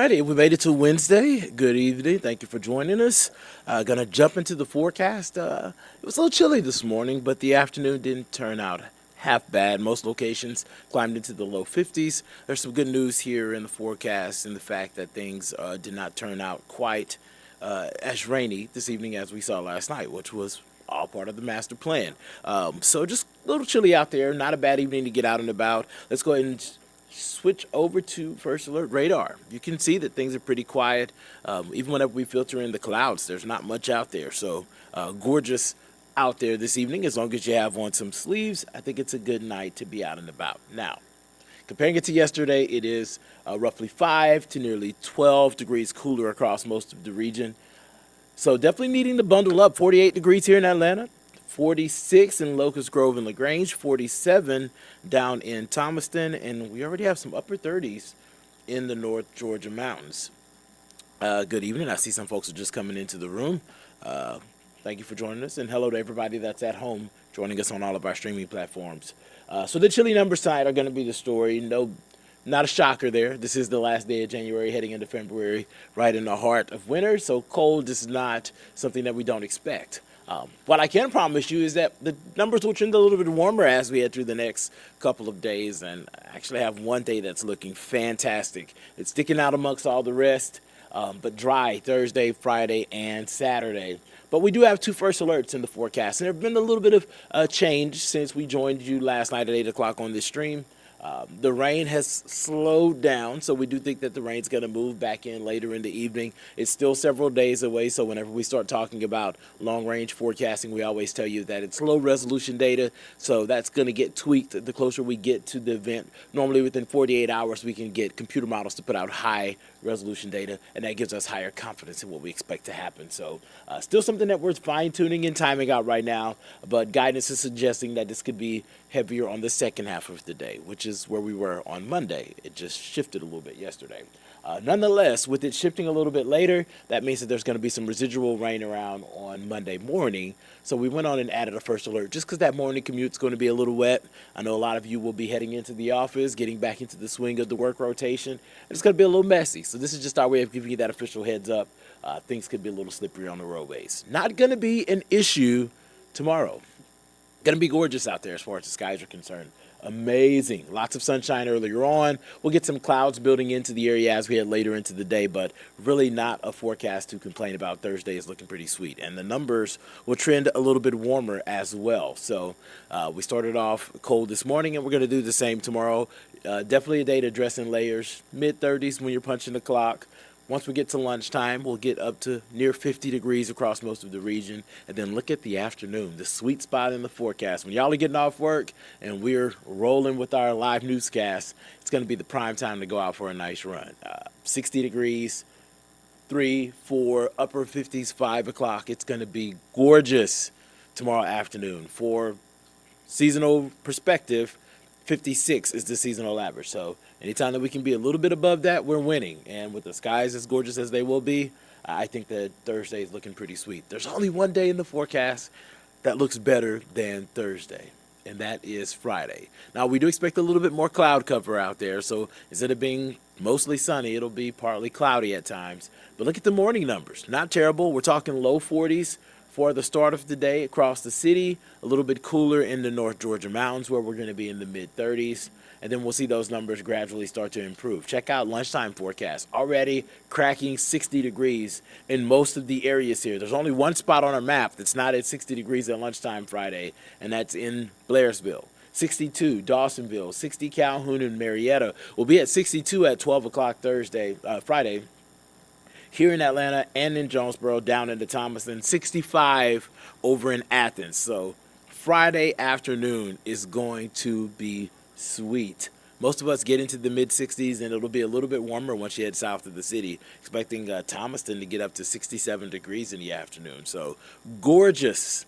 Alrighty, we made it to Wednesday. Good evening. Thank you for joining us. Gonna jump into the forecast. It was a little chilly this morning, but the afternoon didn't turn out half bad. Most locations climbed into the low 50s. There's some good news here in the forecast and the fact that things did not turn out quite as rainy this evening as we saw last night, which was all part of the master plan. So just a little chilly out there. Not a bad evening to get out and about. Let's go ahead and switch over to first alert radar. You can see that things are pretty quiet. Even whenever we filter in the clouds, there's not much out there. So gorgeous out there this evening. As long as you have on some sleeves, I think it's a good night to be out and about. Now, comparing it to yesterday, it is roughly 5 to nearly 12 degrees cooler across most of the region. So definitely needing to bundle up. 48 degrees here in Atlanta, 46 in Locust Grove and LaGrange, 47 down in Thomaston, and we already have some upper 30s in the North Georgia mountains. Good evening. I see some folks are just coming into the room. Thank you for joining us, and hello to everybody that's at home joining us on all of our streaming platforms. So the chilly number side are going to be the story. No, not a shocker there. This is the last day of January, heading into February, right in the heart of winter. So cold is not something that we don't expect. What I can promise you is that the numbers will trend a little bit warmer as we head through the next couple of days. And I actually have one day that's looking fantastic. It's sticking out amongst all the rest, but dry Thursday, Friday, and Saturday. But we do have two first alerts in the forecast. And there have been a little bit of change since we joined you last night at 8 o'clock on this stream. The rain has slowed down, so we do think that the rain's going to move back in later in the evening. It's still several days away, so whenever we start talking about long-range forecasting, we always tell you that it's low-resolution data, so that's going to get tweaked the closer we get to the event. Normally within 48 hours, we can get computer models to put out high-resolution data, and that gives us higher confidence in what we expect to happen. So still something that we're fine-tuning and timing out right now, but guidance is suggesting that this could be heavier on the second half of the day, which is where we were on Monday. It just shifted a little bit yesterday. Nonetheless, with it shifting a little bit later, that means that there's going to be some residual rain around on Monday morning. So we went on and added a first alert just because that morning commute's going to be a little wet. I know a lot of you will be heading into the office, getting back into the swing of the work rotation. And it's going to be a little messy. So this is just our way of giving you that official heads up. Things could be a little slippery on the roadways. Not going to be an issue tomorrow. Going to be gorgeous out there as far as the skies are concerned. Amazing. Lots of sunshine earlier on. We'll get some clouds building into the area as we head later into the day, but really not a forecast to complain about. Thursday is looking pretty sweet, and the numbers will trend a little bit warmer as well. So we started off cold this morning, and we're going to do the same tomorrow. Definitely a day to dress in layers. Mid-30s when you're punching the clock. Once we get to lunchtime, we'll get up to near 50 degrees across most of the region. And then look at the afternoon, the sweet spot in the forecast. When y'all are getting off work and we're rolling with our live newscast, it's going to be the prime time to go out for a nice run. 60 degrees, 3, 4, upper 50s, 5 o'clock. It's going to be gorgeous tomorrow afternoon. For seasonal perspective, 56 is the seasonal average. So anytime that we can be a little bit above that, we're winning. And with the skies as gorgeous as they will be, I think that Thursday is looking pretty sweet. There's only one day in the forecast that looks better than Thursday, and that is Friday. Now, we do expect a little bit more cloud cover out there. So instead of being mostly sunny, it'll be partly cloudy at times. But look at the morning numbers. Not terrible. We're talking low 40s. For the start of the day across the city, a little bit cooler in the North Georgia mountains where we're going to be in the mid-30s. And then we'll see those numbers gradually start to improve. Check out lunchtime forecast. Already cracking 60 degrees in most of the areas here. There's only one spot on our map that's not at 60 degrees at lunchtime Friday, and that's in Blairsville. 62, Dawsonville, 60, Calhoun, and Marietta. We'll be at 62 at 12 o'clock Friday. Here in Atlanta and in Jonesboro, down into Thomaston, 65 over in Athens. So Friday afternoon is going to be sweet. Most of us get into the mid-60s, and it'll be a little bit warmer once you head south of the city, expecting Thomaston to get up to 67 degrees in the afternoon. So gorgeous,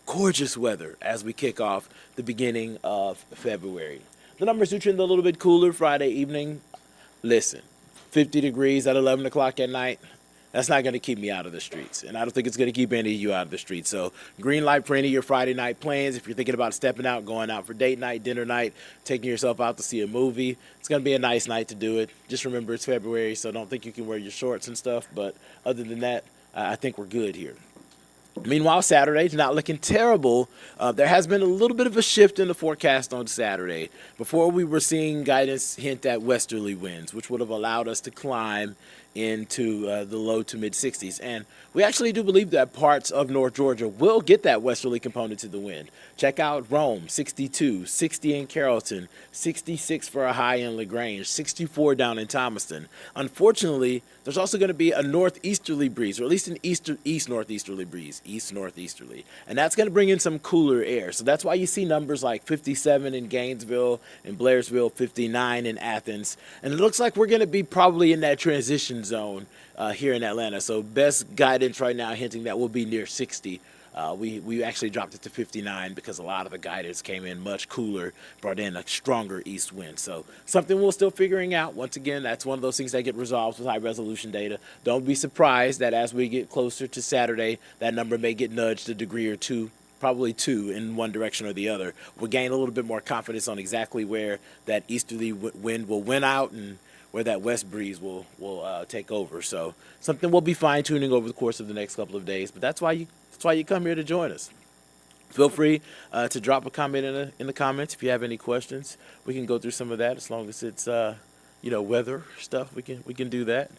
gorgeous weather as we kick off the beginning of February. The numbers do trend a little bit cooler Friday evening. Listen. 50 degrees at 11 o'clock at night. That's not going to keep me out of the streets, and I don't think it's going to keep any of you out of the streets. So green light for any of your Friday night plans. If you're thinking about stepping out, going out for date night, dinner night, taking yourself out to see a movie, it's going to be a nice night to do it. Just remember it's February, so don't think you can wear your shorts and stuff. But other than that, I think we're good here. Meanwhile, Saturday's not looking terrible. There has been a little bit of a shift in the forecast on Saturday. Before, we were seeing guidance hint at westerly winds, which would have allowed us to climb into the low to mid 60s. And we actually do believe that parts of North Georgia will get that westerly component to the wind. Check out Rome, 62, 60 in Carrollton, 66 for a high in LaGrange, 64 down in Thomaston. Unfortunately, there's also going to be a northeasterly breeze, or at least an east northeasterly breeze, east northeasterly. And that's going to bring in some cooler air. So that's why you see numbers like 57 in Gainesville and Blairsville, 59 in Athens. And it looks like we're going to be probably in that transition zone here in Atlanta. So best guidance right now hinting that we'll be near 60. We actually dropped it to 59 because a lot of the guidance came in much cooler, brought in a stronger east wind. So something we're still figuring out. Once again, that's one of those things that get resolved with high resolution data. Don't be surprised that as we get closer to Saturday, that number may get nudged a degree or two, probably two in one direction or the other. We'll gain a little bit more confidence on exactly where that easterly wind will win out and where that west breeze will take over. So something we'll be fine tuning over the course of the next couple of days. But that's why you come here to join us. Feel free to drop a comment in the comments if you have any questions. We can go through some of that as long as it's weather stuff. We can do that.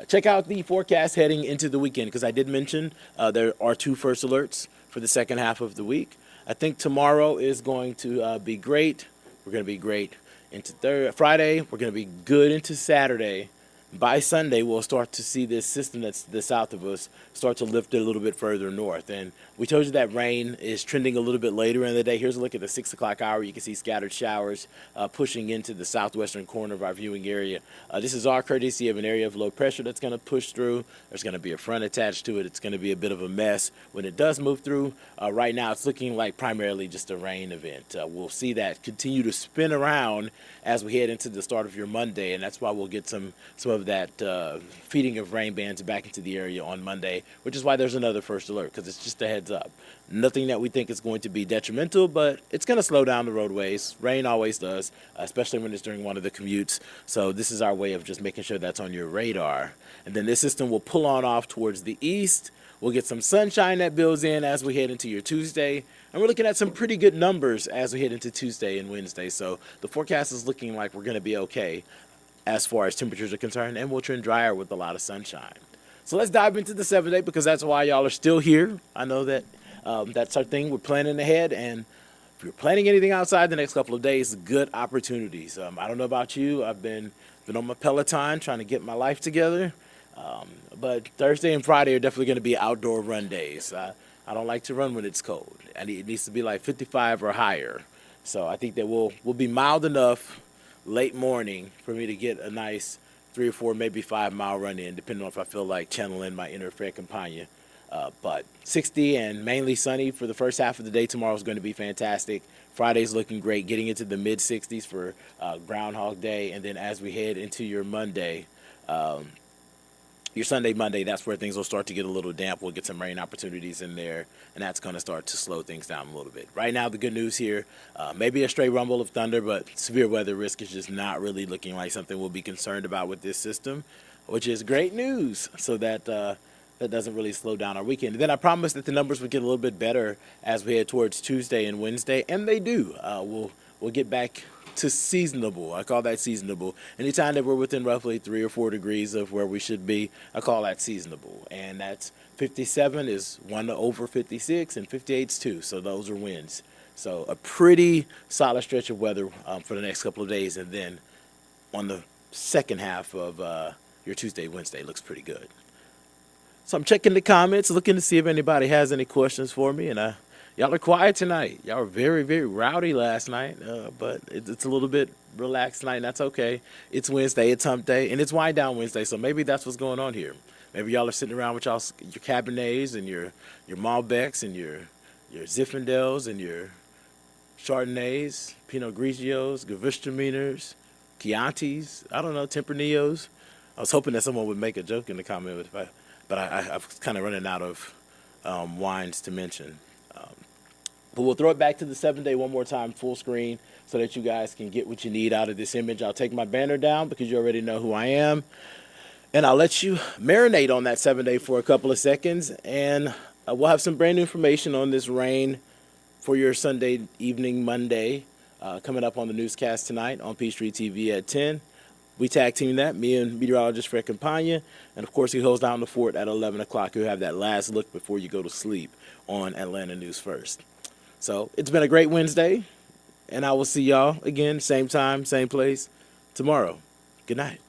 Check out the forecast heading into the weekend because I did mention there are 2 first alerts for the second half of the week. I think tomorrow is going to be great. We're going to be great into Friday. We're going to be good into Saturday. By Sunday, we'll start to see this system that's to the south of us start to lift it a little bit further north. And we told you that rain is trending a little bit later in the day. Here's a look at the 6 o'clock hour. You can see scattered showers pushing into the southwestern corner of our viewing area. This is our courtesy of an area of low pressure that's going to push through. There's going to be a front attached to it. It's going to be a bit of a mess when it does move through. Right now, it's looking like primarily just a rain event. We'll see that continue to spin around as we head into the start of your Monday, and that's why we'll get some of that feeding of rain bands back into the area on Monday, which is why there's another first alert, because it's just a heads up. Nothing that we think is going to be detrimental, but it's going to slow down the roadways. Rain always does, especially when it's during one of the commutes. So this is our way of just making sure that's on your radar. And then this system will pull on off towards the east. We'll get some sunshine that builds in as we head into your Tuesday. And we're looking at some pretty good numbers as we head into Tuesday and Wednesday. So the forecast is looking like we're going to be okay as far as temperatures are concerned, and we'll trend drier with a lot of sunshine. So let's dive into the 7th day because that's why y'all are still here. I know that that's our thing. We're planning ahead, and if you're planning anything outside the next couple of days, good opportunities. I don't know about you. I've been on my Peloton trying to get my life together, but Thursday and Friday are definitely going to be outdoor run days. I don't like to run when it's cold. It needs to be like 55 or higher. So I think that we'll be mild enough late morning for me to get a nice 3 or 4, maybe 5 mile run in, depending on if I feel like channeling my inner fair companion. But 60 and mainly sunny for the first half of the day tomorrow is going to be fantastic. Friday's looking great, getting into the mid 60s for Groundhog Day. And then as we head into your Monday, your Sunday, Monday, that's where things will start to get a little damp. We'll get some rain opportunities in there, and that's going to start to slow things down a little bit. Right now, the good news here, maybe a stray rumble of thunder, but severe weather risk is just not really looking like something we'll be concerned about with this system, which is great news, so that that doesn't really slow down our weekend. And then I promised that the numbers would get a little bit better as we head towards Tuesday and Wednesday, and they do. We'll get back to seasonable. I call that seasonable. Anytime that we're within roughly 3 or 4 degrees of where we should be, I call that seasonable. And that's 57 is 1 over 56, and 58 is 2. So those are wins. So a pretty solid stretch of weather for the next couple of days. And then on the second half of your Tuesday, Wednesday looks pretty good. So I'm checking the comments, looking to see if anybody has any questions for me. And y'all are quiet tonight. Y'all were very, very rowdy last night, but it's a little bit relaxed tonight, and that's okay. It's Wednesday, it's hump day, and it's wind down Wednesday, so maybe that's what's going on here. Maybe y'all are sitting around with your Cabernets and your Malbecs and your Zinfandels and your Chardonnays, Pinot Grigios, Gewürztraminers, Chiantis, I don't know, Tempranos. I was hoping that someone would make a joke in the comment, but but I've kind of running out of wines to mention. But we'll throw it back to the 7-day one more time, full screen, so that you guys can get what you need out of this image. I'll take my banner down because you already know who I am. And I'll let you marinate on that 7-day for a couple of seconds. And we'll have some brand new information on this rain for your Sunday evening, Monday, coming up on the newscast tonight on Peachtree TV at 10. We tag team that, me and meteorologist Patrick Pete. And, of course, he holds down the fort at 11 o'clock. You'll have that last look before you go to sleep on Atlanta News First. So it's been a great Wednesday, and I will see y'all again, same time, same place, tomorrow. Good night.